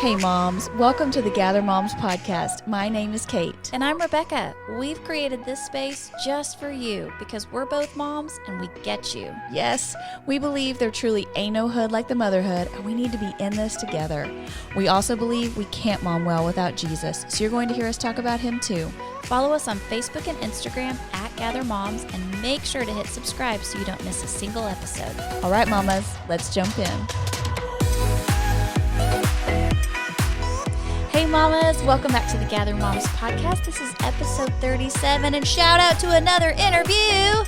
Hey moms, welcome to the Gather Moms podcast. My name is Kate. And I'm Rebecca. We've created this space just for you because we're both moms and we get you. Yes, we believe there truly ain't no hood like the motherhood, and we need to be in this together. We also believe we can't mom well without Jesus, so you're going to hear us talk about him too. Follow us on Facebook and Instagram at Gather Moms and make sure to hit subscribe so you don't miss a single episode. All right, mamas, let's jump in. Hey mamas, welcome back to the Gather Moms podcast. This is episode 37 and shout out to another interview.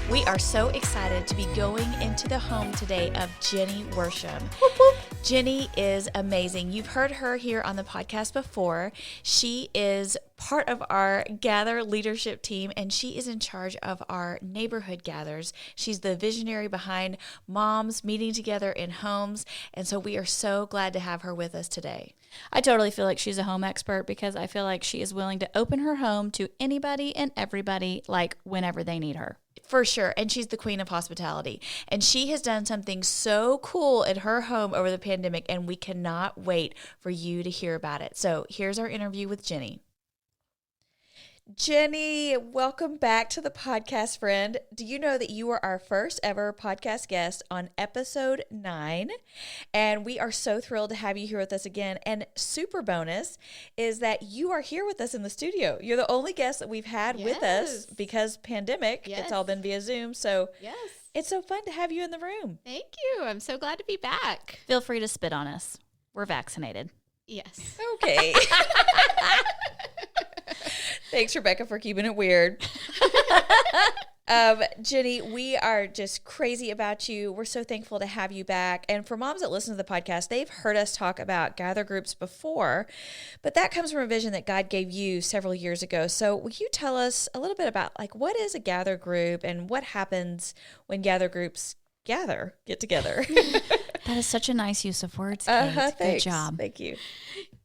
We are so excited to be going into the home today of Jenny Worsham. Jenny is amazing. You've heard her here on the podcast before. She is part of our Gather leadership team, and she is in charge of our neighborhood gathers. She's the visionary behind moms meeting together in homes, and so we are so glad to have her with us today. I totally feel like she's a home expert because I feel like she is willing to open her home to anybody and everybody, like whenever they need her. For sure. And she's the queen of hospitality. And she has done something so cool at her home over the pandemic, and we cannot wait for you to hear about it. So here's our interview with Jenny. Jenny, welcome back to the podcast, friend. Do you know that you were our first ever podcast guest on episode 9? And we are so thrilled to have you here with us again. And super bonus is that you are here with us in the studio. You're the only guest that we've had with us because pandemic. Yes. It's all been via Zoom. So Yes. it's so fun to have you in the room. Thank you. I'm so glad to be back. Feel free to spit on us. We're vaccinated. Yes. Okay. Thanks, Rebecca, for keeping it weird. Jenny, we are just crazy about you. We're so thankful to have you back. And for moms that listen to the podcast, they've heard us talk about gather groups before, but that comes from a vision that God gave you several years ago. So will you tell us a little bit about what is a gather group and what happens when gather groups get together? That is such a nice use of words, Kate. Good Thanks. job. Thank you.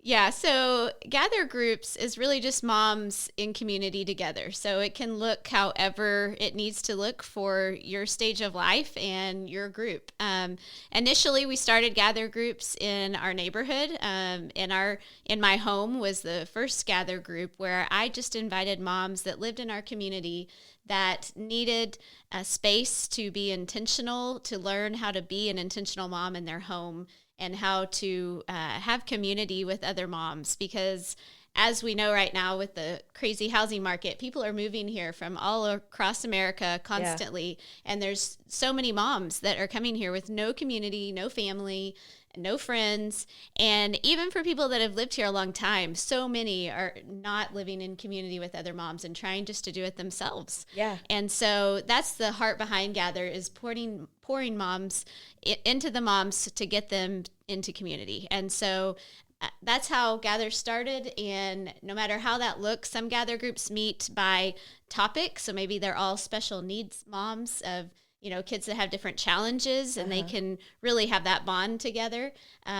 Yeah. So gather groups is really just moms in community together. So it can look however it needs to look for your stage of life and your group. Initially, we started gather groups in our neighborhood. In my home was the first gather group where I just invited moms that lived in our community that needed a space to be intentional, to learn how to be an intentional mom in their home and how to have community with other moms. Because as we know right now with the crazy housing market, people are moving here from all across America constantly. Yeah. And there's so many moms that are coming here with no community, no family, no friends. And even for people that have lived here a long time, so many are not living in community with other moms and trying just to do it themselves. Yeah. And so that's the heart behind Gather, is pouring moms into the moms to get them into community. And so that's how Gather started. And no matter how that looks, some Gather groups meet by topic. So maybe they're all special needs moms of kids that have different challenges, and they can really have that bond together.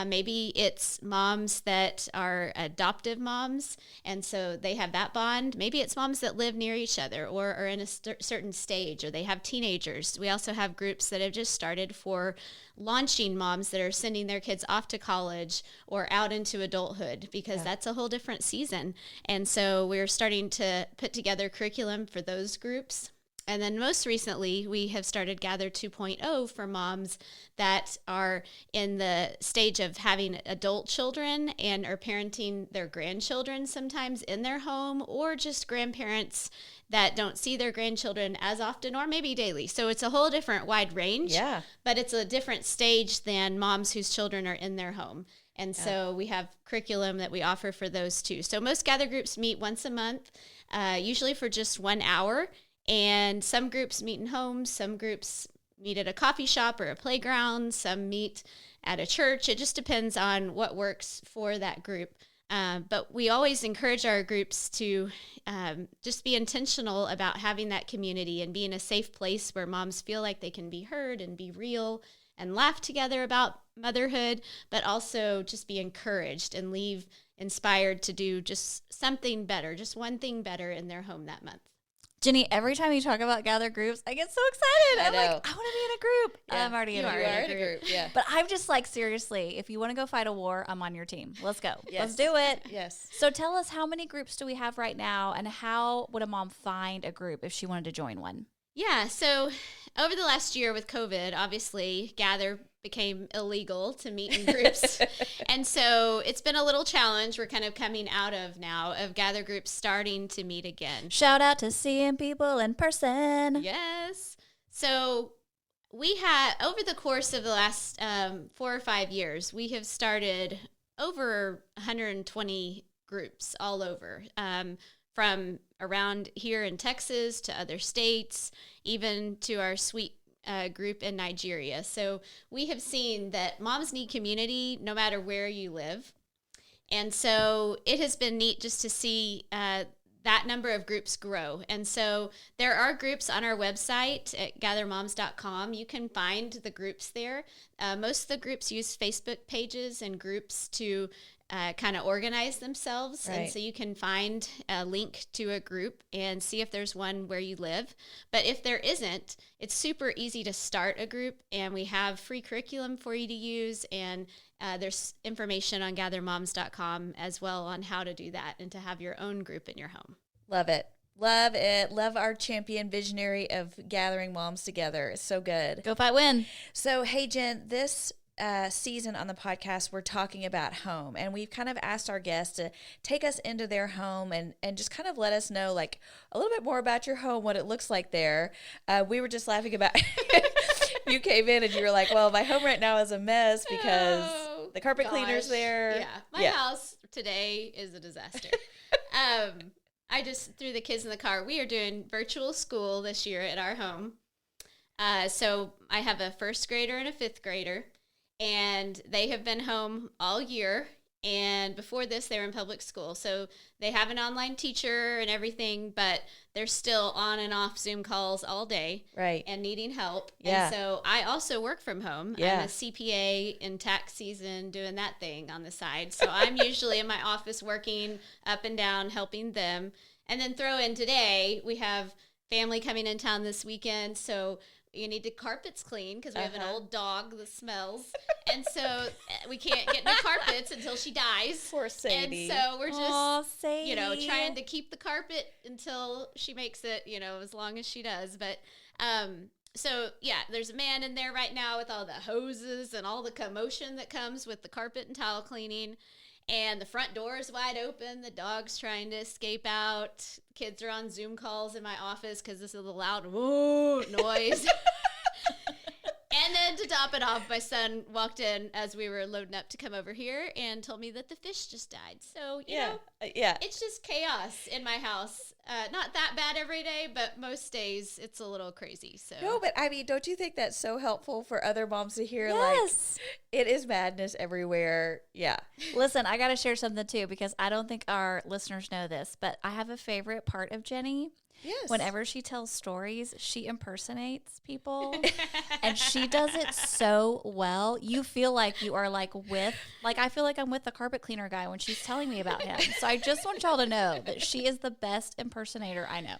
Maybe it's moms that are adoptive moms, and so they have that bond. Maybe it's moms that live near each other or are in a certain stage, or they have teenagers. We also have groups that have just started for launching moms that are sending their kids off to college or out into adulthood, because that's a whole different season. And so we're starting to put together curriculum for those groups. And then most recently, we have started Gather 2.0 for moms that are in the stage of having adult children and are parenting their grandchildren sometimes in their home, or just grandparents that don't see their grandchildren as often or maybe daily. So it's a whole different wide range, but it's a different stage than moms whose children are in their home. And so we have curriculum that we offer for those too. So most Gather groups meet once a month, usually for just 1 hour. And some groups meet in homes, some groups meet at a coffee shop or a playground, some meet at a church. It just depends on what works for that group. But we always encourage our groups to just be intentional about having that community and being a safe place where moms feel like they can be heard and be real and laugh together about motherhood, but also just be encouraged and leave inspired to do just something better, just one thing better in their home that month. Jenny, every time you talk about gather groups, I get so excited. I'm know. like, I want to be in a group. Yeah. I'm already in You a are group. in a group. Yeah. But I'm just like, seriously, if you want to go fight a war, I'm on your team. Let's go. Yes. Let's do it. Yes. So tell us, how many groups do we have right now, and how would a mom find a group if she wanted to join one? Yeah, so over the last year with COVID, obviously, Gather became illegal to meet in groups. And so it's been a little challenge we're kind of coming out of now, of Gather groups starting to meet again. Shout out to seeing people in person. Yes. So we had, over the course of the last 4 or 5 years, we have started over 120 groups all over, from around here in Texas to other states, even to our sweet group in Nigeria. So we have seen that moms need community no matter where you live. And so it has been neat just to see that number of groups grow. And so there are groups on our website at gathermoms.com. You can find the groups there. Most of the groups use Facebook pages and groups to kind of organize themselves. Right. And so you can find a link to a group and see if there's one where you live. But if there isn't, it's super easy to start a group, and we have free curriculum for you to use. And there's information on gathermoms.com as well on how to do that and to have your own group in your home. Love it. Love it. Love our champion visionary of gathering moms together. It's so good. Go fight, win. So, hey, Jen, this season on the podcast, we're talking about home, and we've kind of asked our guests to take us into their home and just kind of let us know like a little bit more about your home, what it looks like there. We were just laughing about you came in and you were like, well, my home right now is a mess because the carpet cleaner's there. Yeah. My house today is a disaster. I just threw the kids in the car. We are doing virtual school this year at our home. So I have a first grader and a fifth grader, and they have been home all year. And before this, they were in public school. So they have an online teacher and everything, but they're still on and off Zoom calls all day. Right. And needing help. Yeah. And so I also work from home. Yeah. I'm a CPA in tax season doing that thing on the side. So I'm usually in my office working up and down, helping them. And then throw in today, we have family coming in town this weekend. So you need the carpets clean because we have an old dog that smells. And so we can't get new carpets until she dies. Poor Sadie. And so we're just, Sadie. trying to keep the carpet until she makes it, as long as she does. But so, yeah, there's a man in there right now with all the hoses and all the commotion that comes with the carpet and towel cleaning. And the front door is wide open. The dog's trying to escape out. Kids are on Zoom calls in my office because this is a loud noise. And then to top it off, my son walked in as we were loading up to come over here and told me that the fish just died. So, you know, it's just chaos in my house. Not that bad every day, but most days it's a little crazy. So No, but I mean, don't you think that's so helpful for other moms to hear? Yes. Like, it is madness everywhere. Yeah. Listen, I got to share something too, because I don't think our listeners know this, but I have a favorite part of Jenny. Yes. Whenever she tells stories, she impersonates people, and she does it so well. You feel like you are I feel like I'm with the carpet cleaner guy when she's telling me about him. So I just want y'all to know that she is the best impersonator I know.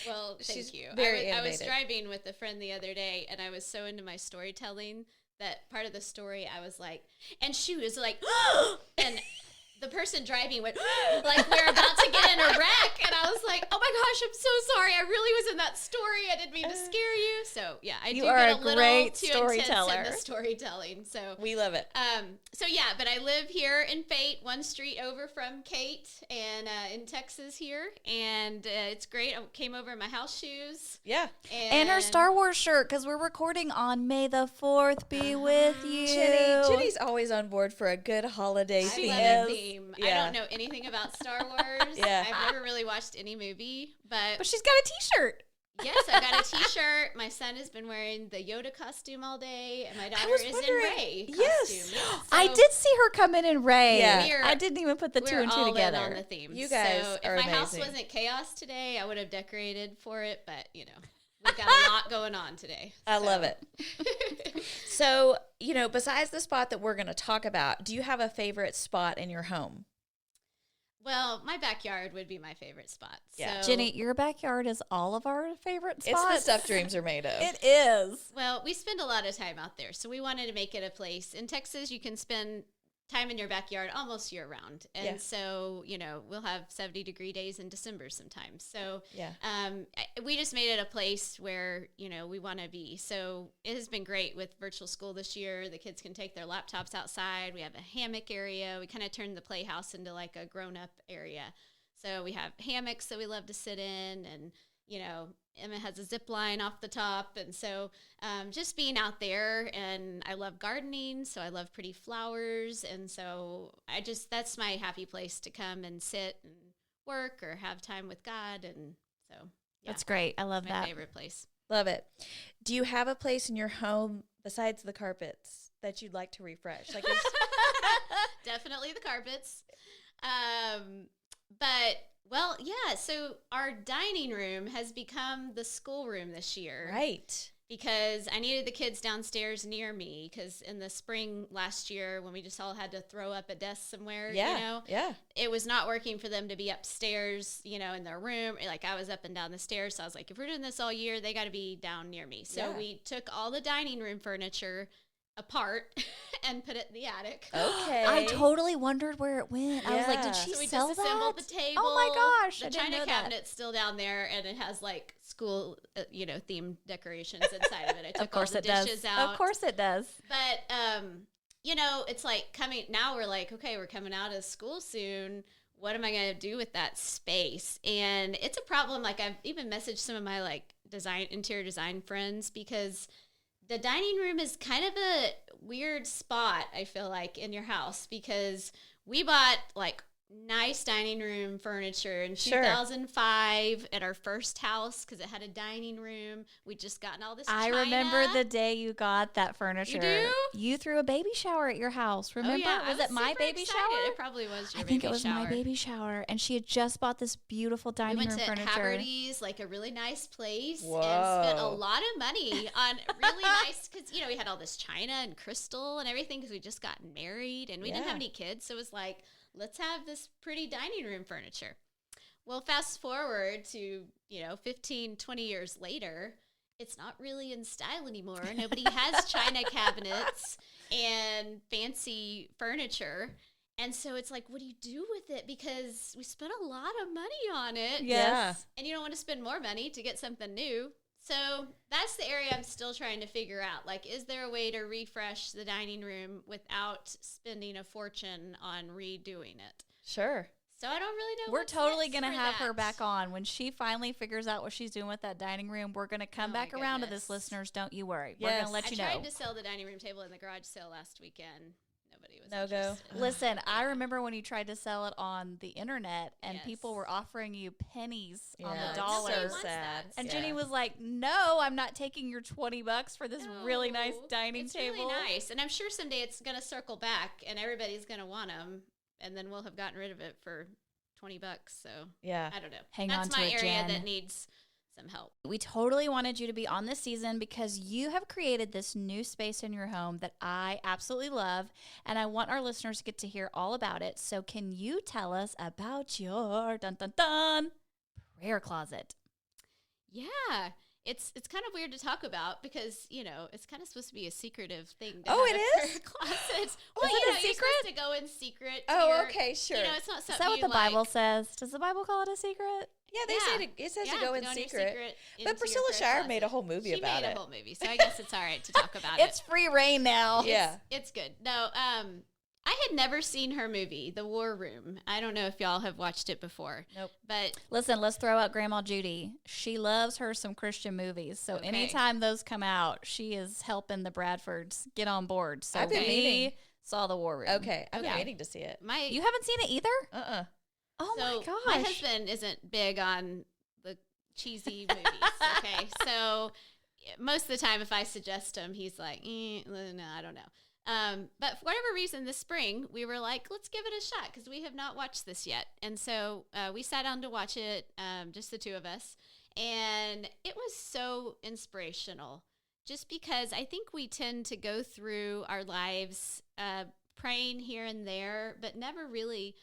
Well, She's thank you. very I was innovative. driving with a friend the other day, and I was so into my storytelling that part of the story I was like, and she was like, and the person driving went, like we're about to get in a wreck. And I was like, oh my gosh, I'm so sorry. I really was in that story. I didn't mean to scare you. So yeah, I You do are get a a little great too storyteller. intense in the storytelling. So We love it. so yeah, but I live here in Fate, one street over from Kate, and in Texas here, and it's great. I came over in my house shoes. Yeah. And her Star Wars shirt, because we're recording on May the 4th be with you. Jenny's always on board for a good holiday I theme. love a theme. I Yeah. don't know anything about Star Wars. Yeah. I've never really watched any movie, But she's got a t-shirt. yes, I got a T-shirt. My son has been wearing the Yoda costume all day, and my daughter was is wondering- in Rey yes. costume. I So did see her come in Ray. Yeah. We're- I didn't even put the two we're and two all together. in on the theme. You guys so are if my house amazing. wasn't chaos today, I would have decorated for it. But we've got a lot going on today. I love it. So, besides the spot that we're going to talk about, do you have a favorite spot in your home? Well, my backyard would be my favorite spot. Yeah. So, Jenny, your backyard is all of our favorite spots. It's the stuff dreams are made of. It is. well, we spend a lot of time out there, so we wanted to make it a place. In Texas, you can spend time in your backyard almost year round, and so we'll have 70-degree days in December sometimes. So we just made it a place where we want to be. So it has been great with virtual school this year. The kids can take their laptops outside. We have a hammock area. We kind of turned the playhouse into like a grown-up area. So we have hammocks that we love to sit in, and Emma has a zip line off the top. And so just being out there, and I love gardening, so I love pretty flowers. And so that's my happy place to come and sit and work or have time with God. And so, That's great. I love my that. favorite place. Love it. Do you have a place in your home besides the carpets that you'd like to refresh? Like, Definitely the carpets. So our dining room has become the schoolroom this year. right. Because I needed the kids downstairs near me, because in the spring last year when we just all had to throw up a desk somewhere, Yeah. it was not working for them to be upstairs, in their room. Like, I was up and down the stairs. So I was like, if we're doing this all year, they got to be down near me. So we took all the dining room furniture apart and put it in the attic. Okay. I totally wondered where it went. I was like, did Yeah. she So we sell just assembled that? the table. Oh my gosh, The I didn't china know that. cabinet's still down there, and it has like school, themed decorations inside of it. I took Of course all it the dishes does. out. Of course it does. But it's like now we're like, okay, we're coming out of school soon. What am I going to do with that space? And it's a problem. Like, I've even messaged some of my like interior design friends, because the dining room is kind of a weird spot, I feel like, in your house, because we bought like nice dining room furniture in 2005 at our first house, because it had a dining room. We'd just gotten all this I china. remember the day you got that furniture. You do? You threw a baby shower at your house. Remember? Oh, yeah. Was it my super baby excited. shower? It probably was your I think baby it was shower. my baby shower. And she had just bought this beautiful We dining went room to furniture. Haverty's, like a really nice place, Whoa. and spent a lot of money on really nice, because, we had all this china and crystal and everything, because we just gotten married and we didn't have any kids. So it was like, let's have this pretty dining room furniture. Well, fast forward to, 15, 20 years later, it's not really in style anymore. Nobody has china cabinets and fancy furniture. And so it's like, what do you do with it? Because we spent a lot of money on it. Yes. And you don't want to spend more money to get something new. So that's the area I'm still trying to figure out. Like, is there a way to refresh the dining room without spending a fortune on redoing it? Sure. So I don't really know. We're what's totally next going to for have her that. back on. When she finally figures out what she's doing with that dining room, we're going to come Oh my back around to goodness. this, listeners. Don't you worry. Yes. We're going to let you I know. tried to sell the dining room table in the garage sale last weekend. Nobody was No go. interested. Listen, I remember when you tried to sell it on the internet and Yes. people were offering you pennies on Yeah, the it's dollar. Nobody so wants sad. that. And Yeah. Jenny was like, "No, I'm not taking your $20 for this really nice No, dining it's table." really nice, and I'm sure someday it's going to circle back, and everybody's going to want them, and then we'll have gotten rid of it for $20. So Yeah. I don't know. Hang That's on to my it, area Jen. that needs some help. We totally wanted you to be on this season because you have created this new space in your home that I absolutely love, and I want our listeners to get to hear all about it. So can you tell us about your prayer closet? Yeah. It's kind of weird to talk about because, it's kind of supposed to be a secretive thing. Oh, have it a is? prayer closet. Oh, is it a You're secret? supposed to go in secret. to Oh, your- okay, sure. It's not Is something that what you the Bible like. says? Does the Bible call it a secret? Yeah, they say it says to go in secret. But into Priscilla your prayer Shire made a closet. whole movie She about made it. a whole movie, so I guess it's all right to talk about It's it. free reign now. Yeah. It's good. No, I had never seen her movie, The War Room. I don't know if y'all have watched it before. Nope. But Listen, let's throw out Grandma Judy. She loves her some Christian movies. So Okay. anytime those come out, she is helping the Bradfords get on board. So I've been we meaning- saw The War Room. Okay. I've been Okay. waiting to see it. You haven't seen it either? Uh-uh. Oh so my gosh. my husband isn't big on the cheesy movies. Okay, so most of the time, if I suggest him, he's like, no, I don't know. But for whatever reason, this spring we were like, let's give it a shot because we have not watched this yet, and so we sat down to watch it, just the two of us, and it was so inspirational. Just because I think we tend to go through our lives praying here and there, but never really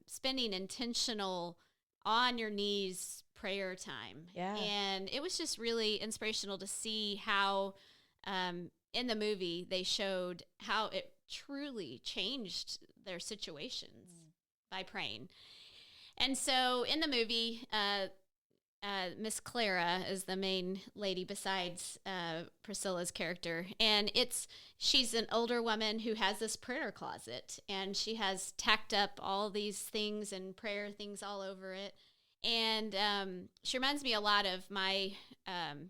spending intentional on your knees prayer time. Yeah. And it was just really inspirational to see how in the movie they showed how it truly changed their situations by praying. And so in the movie, Miss Clara is the main lady besides Priscilla's character. And she's an older woman who has this prayer closet, and she has tacked up all these things and prayer things all over it. And she reminds me a lot of my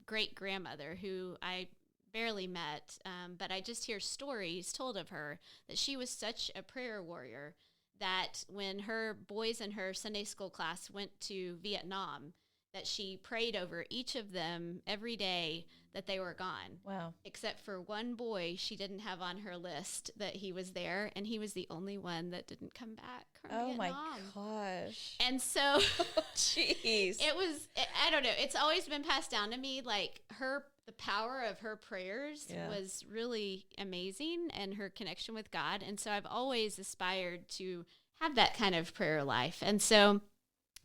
great-grandmother, who I barely met, but I just hear stories told of her that she was such a prayer warrior that when her boys in her Sunday school class went to Vietnam, that she prayed over each of them every day that they were gone. Wow. Except for one boy she didn't have on her list that he was there, and he was the only one that didn't come back from Vietnam. My gosh. And so Jeez. I don't know, it's always been passed down to me, like the power of her prayers was really amazing, and her connection with God. And so I've always aspired to have that kind of prayer life. And so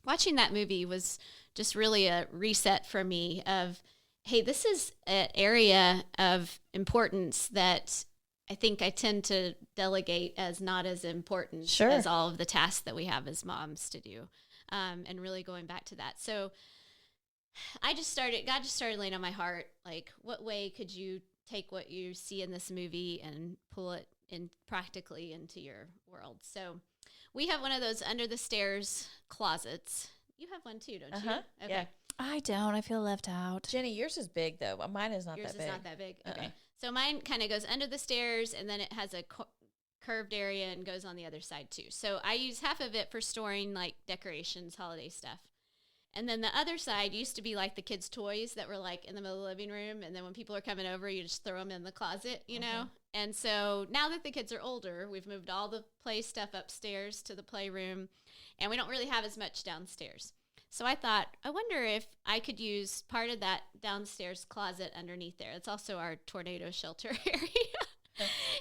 watching that movie was just really a reset for me of, hey, this is an area of importance that I think I tend to delegate as not as important as all of the tasks that we have as moms to do. And really going back to that. So God just started laying on my heart, like, what way could you take what you see in this movie and pull it in practically into your world? So we have one of those under the stairs closets. You have one too, don't you? Okay. Yeah. I don't. I feel left out. Jenny, yours is big though. Mine is not Yours that big. Yours is not that big? Okay. So mine kind of goes under the stairs, and then it has a curved area and goes on the other side too. So I use half of it for storing like decorations, holiday stuff. And then the other side used to be like the kids' toys that were like in the middle of the living room. And then when people are coming over, you just throw them in the closet, you know? And so now that the kids are older, we've moved all the play stuff upstairs to the playroom, and we don't really have as much downstairs. So I thought, I wonder if I could use part of that downstairs closet underneath there. It's also our tornado shelter area.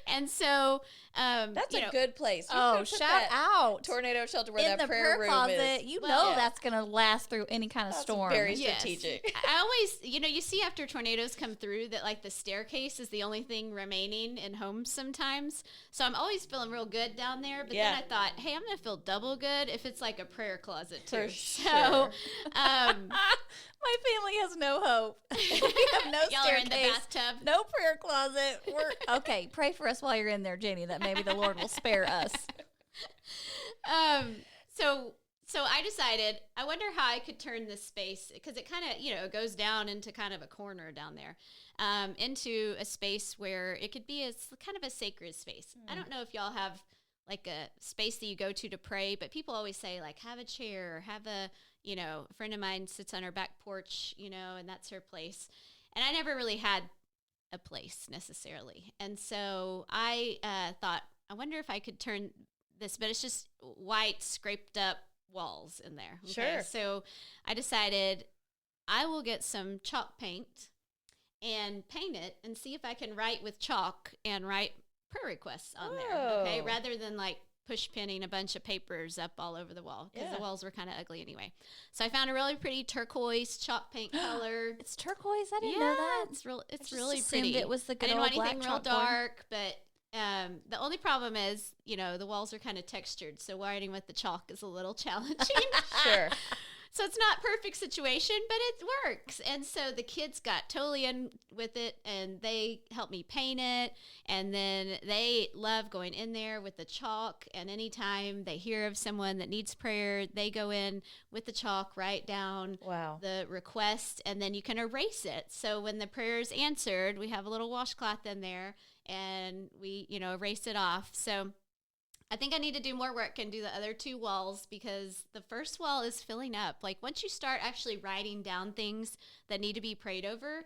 And so that's a good place. You shout out tornado shelter where in that the prayer room closet. is. You know that's going to last through any kind of storm. Very strategic. I always, you see after tornadoes come through that like the staircase is the only thing remaining in homes sometimes. So I'm always feeling real good down there. But then I thought, hey, I'm going to feel double good if it's like a prayer closet too. For sure. So my family has no hope. We have no Y'all staircase, are in the bathtub. no prayer closet. We're okay. Pray for us while you're in there, Jenny, that maybe the Lord will spare us. So I decided, I wonder how I could turn this space, because it kind of, it goes down into kind of a corner down there, into a space where it could be kind of a sacred space. I don't know if y'all have like a space that you go to pray, but people always say like have a chair, or have a friend of mine sits on her back porch, and that's her place. And I never really had a place necessarily. And so I thought, I wonder if I could turn this, but it's just white scraped up walls in there. Okay? Sure. So I decided I will get some chalk paint and paint it and see if I can write with chalk and write prayer requests on there. Okay. Rather than like push pinning a bunch of papers up all over the wall, because the walls were kind of ugly anyway. So I found a really pretty turquoise chalk paint color. It's turquoise. I didn't know that. It's really pretty. It was the good I didn't old want black anything real chalkboard. dark, but the only problem is, the walls are kind of textured, so writing with the chalk is a little challenging. Sure. So it's not perfect situation, but it works. And so the kids got totally in with it, and they helped me paint it. And then they love going in there with the chalk. And anytime they hear of someone that needs prayer, they go in with the chalk, write down the request, and then you can erase it. So when the prayer is answered, we have a little washcloth in there, and we, erase it off. So I think I need to do more work and do the other two walls, because the first wall is filling up. Like once you start actually writing down things that need to be prayed over,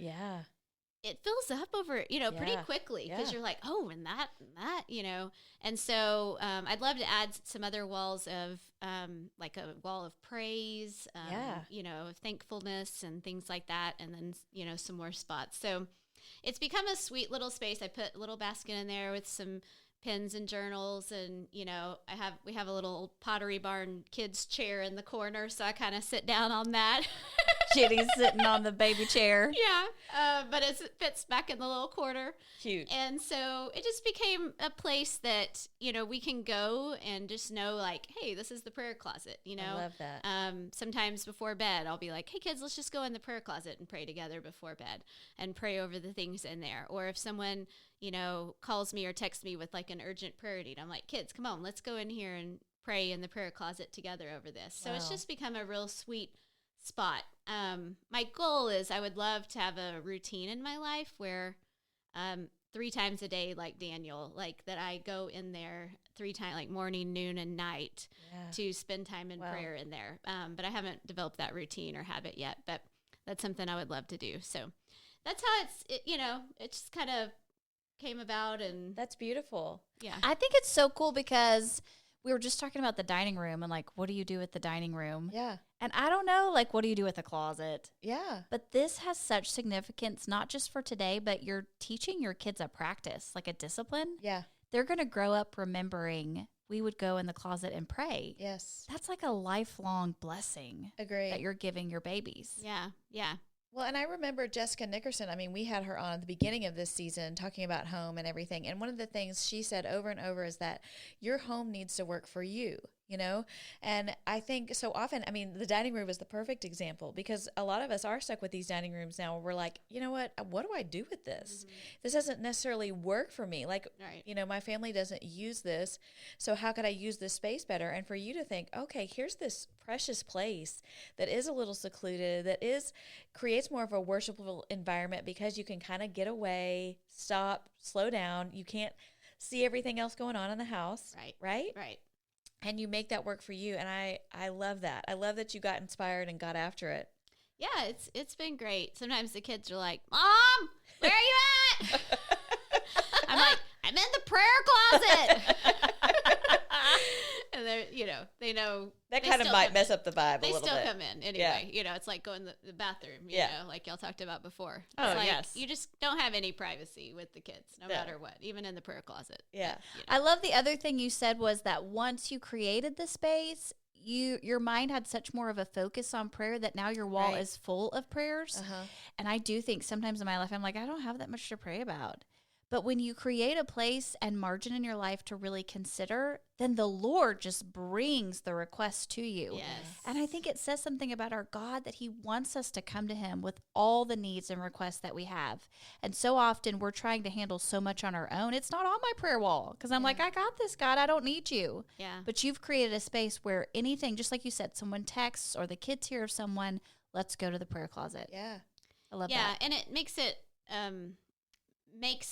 it fills up over, pretty quickly, because you're like, oh, and that, And so I'd love to add some other walls of like a wall of praise, of thankfulness and things like that. And then, some more spots. So it's become a sweet little space. I put a little basket in there with some pens and journals, and we have a little Pottery Barn kids chair in the corner, so I kind of sit down on that. Jenny's sitting on the baby chair. Yeah, but it fits back in the little corner. Cute. And so it just became a place that, we can go and just know, like, hey, this is the prayer closet, I love that. Sometimes before bed, I'll be like, hey, kids, let's just go in the prayer closet and pray together before bed and pray over the things in there. Or if someone, calls me or texts me with, like, an urgent prayer need, I'm like, kids, come on, let's go in here and pray in the prayer closet together over this. So it's just become a real sweet spot. My goal is I would love to have a routine in my life where 3 times a day, like Daniel, like that I go in there 3 times, like morning, noon, and night to spend time in prayer in there. But I haven't developed that routine or habit yet, but that's something I would love to do. So that's how it just kind of came about. And that's beautiful. Yeah. I think it's so cool because we were just talking about the dining room and like, what do you do with the dining room? Yeah. And I don't know, like, what do you do with the closet? Yeah. But this has such significance, not just for today, but you're teaching your kids a practice, like a discipline. Yeah. They're going to grow up remembering we would go in the closet and pray. Yes. That's like a lifelong blessing. Agree. That you're giving your babies. Yeah. Yeah. Well, and I remember Jessica Nickerson. I mean, we had her on at the beginning of this season talking about home and everything. And one of the things she said over and over is that your home needs to work for you, And I think so often, I mean, the dining room is the perfect example because a lot of us are stuck with these dining rooms now where we're like, you know what do I do with this? Mm-hmm. This doesn't necessarily work for me. Like, right. My family doesn't use this. So how could I use this space better? And for you to think, okay, here's this precious place that is a little secluded, that creates more of a worshipful environment because you can kind of get away, stop, slow down. You can't see everything else going on in the house. Right? Right. And you make that work for you. And I love that. I love that you got inspired and got after it. Yeah, it's been great. Sometimes the kids are like, Mom, where are you at? I'm like, I'm in the prayer closet. And they're, they know. That kind of might mess up the vibe a little bit. They still come in anyway. Yeah. It's like going to the bathroom, you know, like y'all talked about before. It's like, yes. You just don't have any privacy with the kids, no matter what, even in the prayer closet. Yeah. I love the other thing you said was that once you created the space, your mind had such more of a focus on prayer that now your wall is full of prayers. Uh-huh. And I do think sometimes in my life, I'm like, I don't have that much to pray about. But when you create a place and margin in your life to really consider, then the Lord just brings the request to you. Yes. And I think it says something about our God that he wants us to come to him with all the needs and requests that we have. And so often we're trying to handle so much on our own. It's not on my prayer wall because I'm like, I got this, God. I don't need you. Yeah. But you've created a space where anything, just like you said, someone texts or the kids hear of someone, let's go to the prayer closet. Yeah. I love that. Yeah, and it makes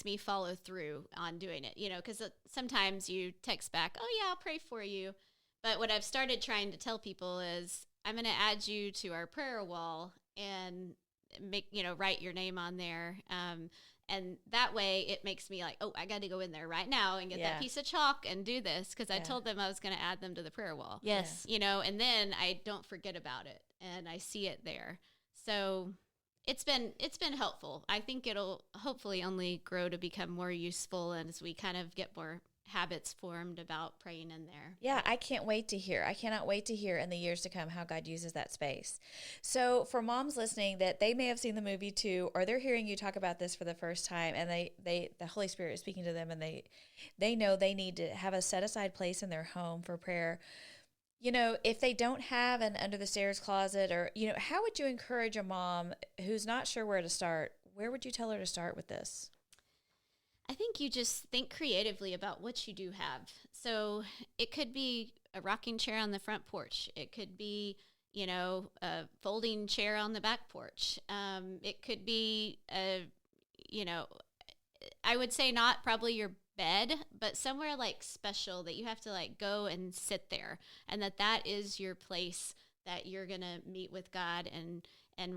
me follow through on doing it, because sometimes you text back, oh yeah, I'll pray for you. But what I've started trying to tell people is I'm going to add you to our prayer wall and write your name on there. And that way it makes me like, oh, I got to go in there right now and get that piece of chalk and do this. Cause I told them I was going to add them to the prayer wall. Yes. And then I don't forget about it and I see it there. So it's been helpful. I think it'll hopefully only grow to become more useful as we kind of get more habits formed about praying in there. Yeah, I can't wait to hear. I cannot wait to hear in the years to come how God uses that space. So for moms listening that they may have seen the movie too, or they're hearing you talk about this for the first time and the Holy Spirit is speaking to them and they know they need to have a set aside place in their home for prayer. If they don't have an under the stairs closet or, how would you encourage a mom who's not sure where to start? Where would you tell her to start with this? I think you just think creatively about what you do have. So it could be a rocking chair on the front porch. It could be, a folding chair on the back porch. It could be, I would say not probably your bed, but somewhere like special that you have to like go and sit there and that is your place that you're going to meet with God and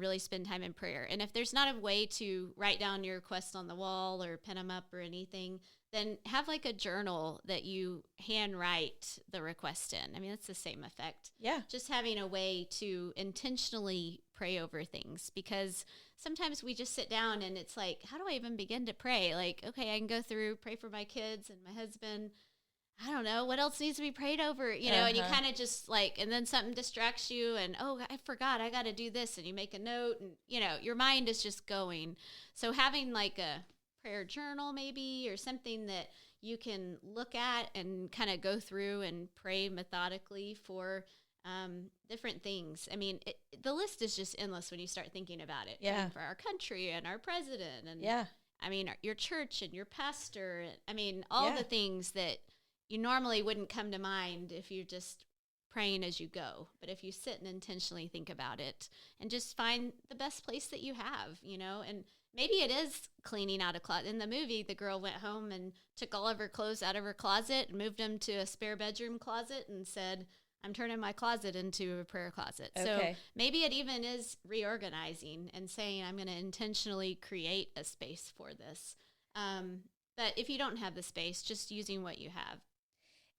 really spend time in prayer. And if there's not a way to write down your requests on the wall or pen them up or anything, then have like a journal that you handwrite the request in. I mean, it's the same effect. Yeah. Just having a way to intentionally pray over things because sometimes we just sit down and it's like, how do I even begin to pray? Like, okay, I can go through, pray for my kids and my husband. I don't know what else needs to be prayed over, you know, and you kind of just like, and then something distracts you and, oh, I forgot, I got to do this. And you make a note and, you know, your mind is just going. So having like a prayer journal maybe, or something that you can look at and kind of go through and pray methodically for different things. I mean, the list is just endless when you start thinking about it. Yeah. For our country and our president and I mean, your church and your pastor. I mean, all the things that you normally wouldn't come to mind if you're just praying as you go. But if you sit and intentionally think about it and just find the best place that you have, you know, and maybe it is cleaning out a closet. In the movie, the girl went home and took all of her clothes out of her closet and moved them to a spare bedroom closet and said, I'm turning my closet into a prayer closet. Okay. So maybe it even is reorganizing and saying, I'm going to intentionally create a space for this. But if you don't have the space, just using what you have.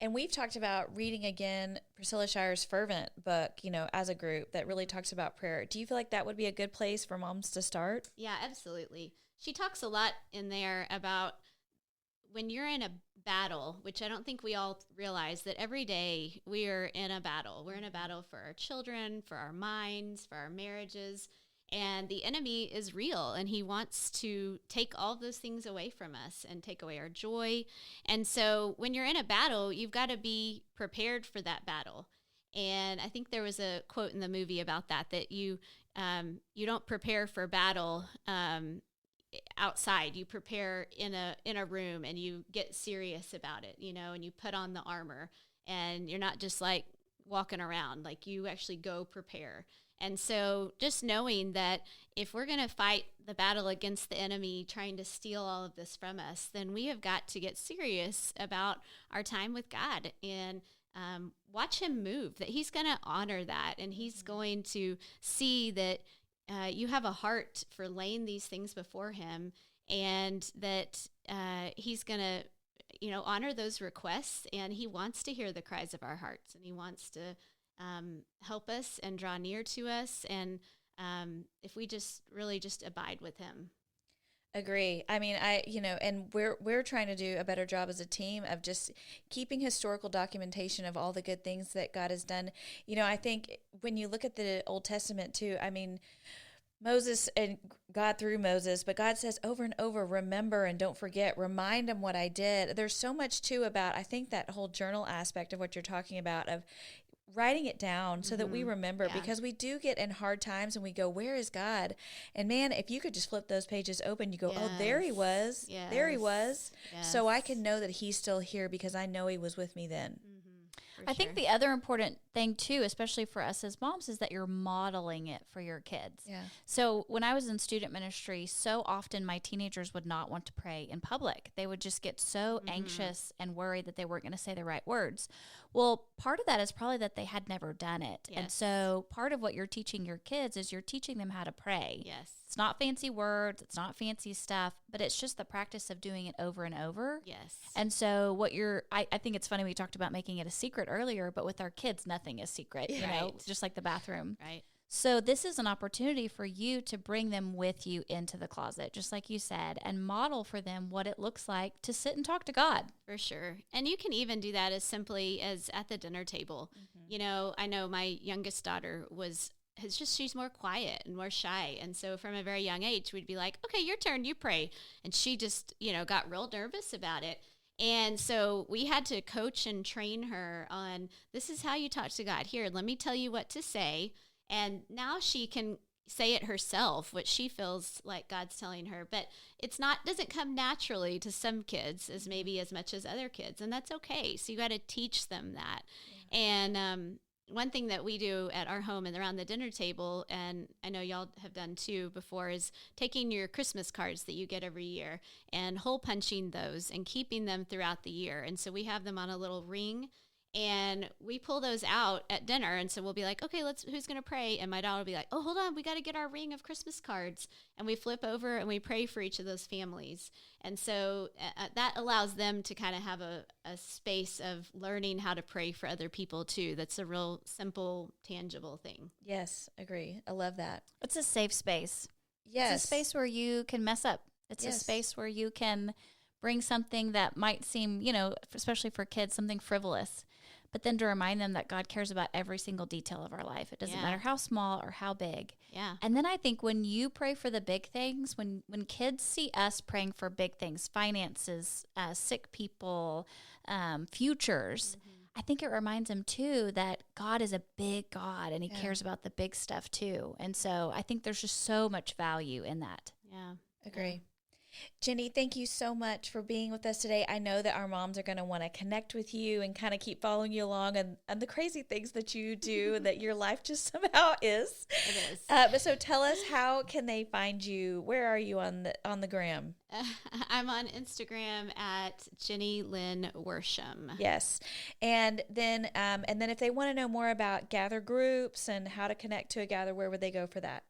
And we've talked about reading again Priscilla Shire's Fervent book, you know, as a group that really talks about prayer. Do you feel like that would be a good place for moms to start? Yeah, absolutely. She talks a lot in there about when you're in a battle, which I don't think we all realize that every day we are in a battle. We're in a battle for our children, for our minds, for our marriages. And the enemy is real, and he wants to take all of those things away from us and take away our joy. And so when you're in a battle, you've got to be prepared for that battle. And I think there was a quote in the movie about that you don't prepare for battle outside. You prepare in a room, and you get serious about it, you know, and you put on the armor, and you're not just like walking around, like you actually go prepare. And so just knowing that if we're going to fight the battle against the enemy trying to steal all of this from us, then we have got to get serious about our time with God and watch him move, that he's going to honor that. And he's going to see that you have a heart for laying these things before him, and that he's going to, you know, honor those requests. And he wants to hear the cries of our hearts, and he wants to help us and draw near to us. And if we just really just abide with him. Agree. I mean, and we're trying to do a better job as a team of just keeping historical documentation of all the good things that God has done. You know, I think when you look at the Old Testament too, I mean, Moses and God through Moses, but God says over and over, remember and don't forget, remind them what I did. There's so much too about, I think, that whole journal aspect of what you're talking about, of writing it down so that we remember, because we do get in hard times and we go, where is God? And man, if you could just flip those pages open, you go, oh, there he was. Yes. There he was. Yes. So I can know that he's still here because I know he was with me then. I think the other important thing too, especially for us as moms, is that you're modeling it for your kids. Yeah. So when I was in student ministry, so often my teenagers would not want to pray in public. They would just get so anxious and worried that they weren't going to say the right words. Well, part of that is probably that they had never done it. Yes. And so part of what you're teaching your kids is you're teaching them how to pray. Yes. It's not fancy words, it's not fancy stuff, but it's just the practice of doing it over and over. Yes. And so I think it's funny we talked about making it a secret earlier, but with our kids, nothing is secret, you know, just like the bathroom. Right. So this is an opportunity for you to bring them with you into the closet, just like you said, and model for them what it looks like to sit and talk to God. For sure. And you can even do that as simply as at the dinner table. You know, I know my youngest daughter she's more quiet and more shy. And so from a very young age, we'd be like, okay, your turn, you pray. And she just, you know, got real nervous about it. And so we had to coach and train her on, this is how you talk to God. Here, let me tell you what to say. And now she can say it herself, what she feels like God's telling her. But doesn't come naturally to some kids as much as other kids. And that's okay. So you got to teach them that. Yeah. And one thing that we do at our home and around the dinner table, and I know y'all have done too before, is taking your Christmas cards that you get every year and hole punching those and keeping them throughout the year. And so we have them on a little ring, and we pull those out at dinner. And so we'll be like, okay, who's going to pray? And my daughter will be like, oh, hold on, we got to get our ring of Christmas cards. And we flip over and we pray for each of those families. And so that allows them to kind of have a space of learning how to pray for other people too. That's a real simple, tangible thing. Yes, agree. I love that. It's a safe space. Yes. It's a space where you can mess up. It's a space where you can bring something that might seem, especially for kids, something frivolous. But then to remind them that God cares about every single detail of our life. It doesn't matter how small or how big. Yeah. And then I think when you pray for the big things, when kids see us praying for big things, finances, sick people, futures, I think it reminds them too that God is a big God and he cares about the big stuff too. And so I think there's just so much value in that. Yeah. Agree. Jenny, thank you so much for being with us today. I know that our moms are going to want to connect with you and kind of keep following you along and the crazy things that you do and that your life just somehow is. It is. But so tell us, how can they find you? Where are you on the gram? I'm on Instagram at Jenny Lynn Worsham. Yes. And then if they want to know more about gather groups and how to connect to a gather, where would they go for that?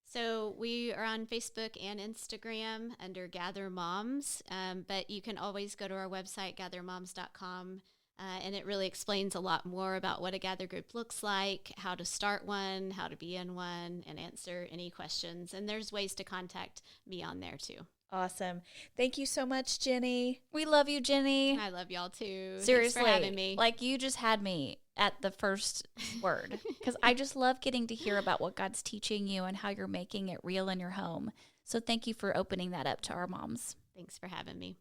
So we are on Facebook and Instagram under Gather Moms, but you can always go to our website, gathermoms.com, and it really explains a lot more about what a gather group looks like, how to start one, how to be in one, and answer any questions. And there's ways to contact me on there too. Awesome. Thank you so much, Jenny. We love you, Jenny. I love y'all too. Seriously, Thanks for having me. Like you just had me at the first word because I just love getting to hear about what God's teaching you and how you're making it real in your home. So thank you for opening that up to our moms. Thanks for having me.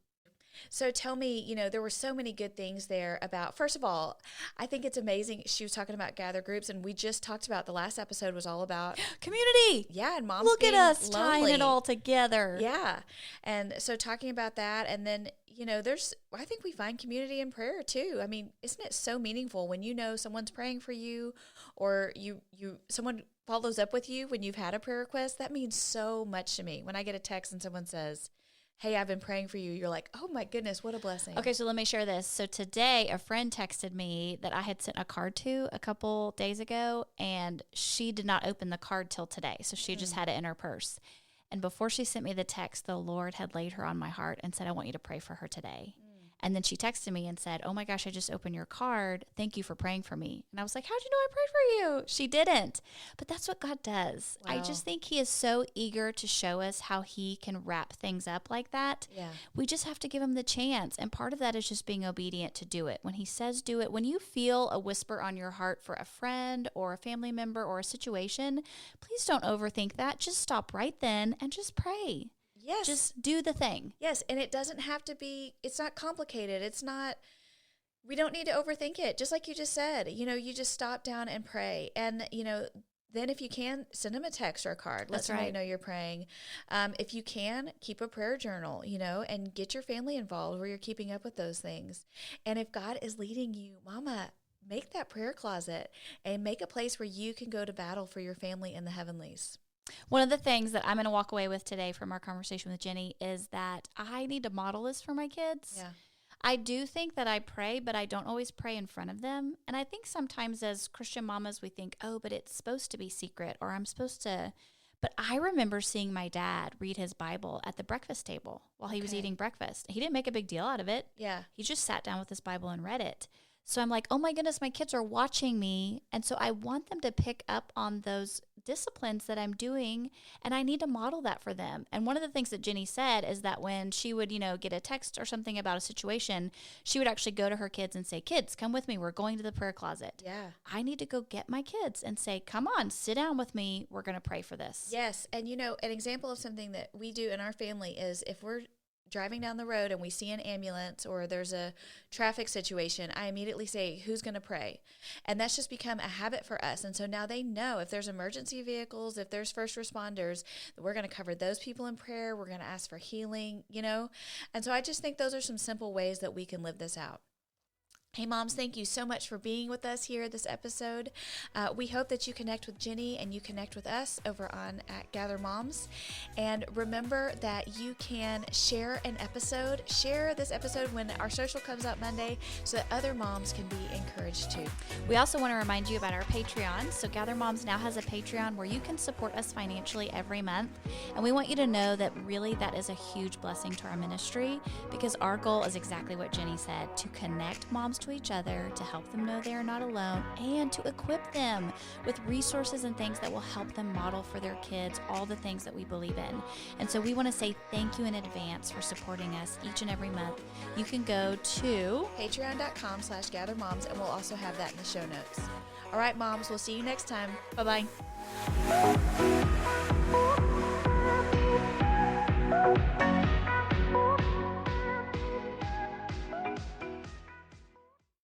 So tell me, there were so many good things there about, first of all, I think it's amazing. She was talking about gather groups, and we just talked about, the last episode was all about community. Yeah, and moms Look at being us lonely. tying it all together. Yeah. And so talking about that, and then, I think we find community in prayer too. I mean, isn't it so meaningful when someone's praying for you, or someone follows up with you when you've had a prayer request? That means so much to me. When I get a text and someone says, hey, I've been praying for you, you're like, oh my goodness, what a blessing. Okay, so let me share this. So today, a friend texted me that I had sent a card to a couple days ago, and she did not open the card till today. So she just had it in her purse. And before she sent me the text, the Lord had laid her on my heart and said, I want you to pray for her today. And then she texted me and said, oh my gosh, I just opened your card. Thank you for praying for me. And I was like, how'd you know I prayed for you? She didn't. But that's what God does. Wow. I just think he is so eager to show us how he can wrap things up like that. Yeah. We just have to give him the chance. And part of that is just being obedient to do it. When he says do it, when you feel a whisper on your heart for a friend or a family member or a situation, please don't overthink that. Just stop right then and just pray. Yes. Just do the thing. Yes, and it doesn't have to be, it's not complicated. We don't need to overthink it. Just like you just said, you just stop down and pray. And, then if you can, send them a text or a card. Let somebody know you're praying. If you can, keep a prayer journal, and get your family involved where you're keeping up with those things. And if God is leading you, mama, make that prayer closet and make a place where you can go to battle for your family in the heavenlies. One of the things that I'm going to walk away with today from our conversation with Jenny is that I need to model this for my kids. Yeah. I do think that I pray, but I don't always pray in front of them. And I think sometimes as Christian mamas, we think, oh, but it's supposed to be secret, or I'm supposed to. But I remember seeing my dad read his Bible at the breakfast table while he was eating breakfast. He didn't make a big deal out of it. Yeah. He just sat down with his Bible and read it. So I'm like, oh my goodness, my kids are watching me. And so I want them to pick up on those disciplines that I'm doing, and I need to model that for them. And one of the things that Jenny said is that when she would, get a text or something about a situation, she would actually go to her kids and say, kids, come with me. We're going to the prayer closet. Yeah. I need to go get my kids and say, come on, sit down with me. We're going to pray for this. Yes. And, an example of something that we do in our family is if we're driving down the road and we see an ambulance or there's a traffic situation, I immediately say, who's going to pray? And that's just become a habit for us. And so now they know if there's emergency vehicles, if there's first responders, that we're going to cover those people in prayer. We're going to ask for healing, And so I just think those are some simple ways that we can live this out. Hey, moms, thank you so much for being with us here this episode. We hope that you connect with Jenny and you connect with us over on at Gather Moms. And remember that you can share this episode when our social comes out Monday so that other moms can be encouraged too. We also want to remind you about our Patreon. So Gather Moms now has a Patreon where you can support us financially every month. And we want you to know that really that is a huge blessing to our ministry because our goal is exactly what Jenny said, to connect moms to each other, to help them know they are not alone, and to equip them with resources and things that will help them model for their kids all the things that we believe in. And so we want to say thank you in advance for supporting us each and every month. You can go to patreon.com/gathermoms, and we'll also have that in the show notes. All right, moms, we'll see you next time. Bye-bye.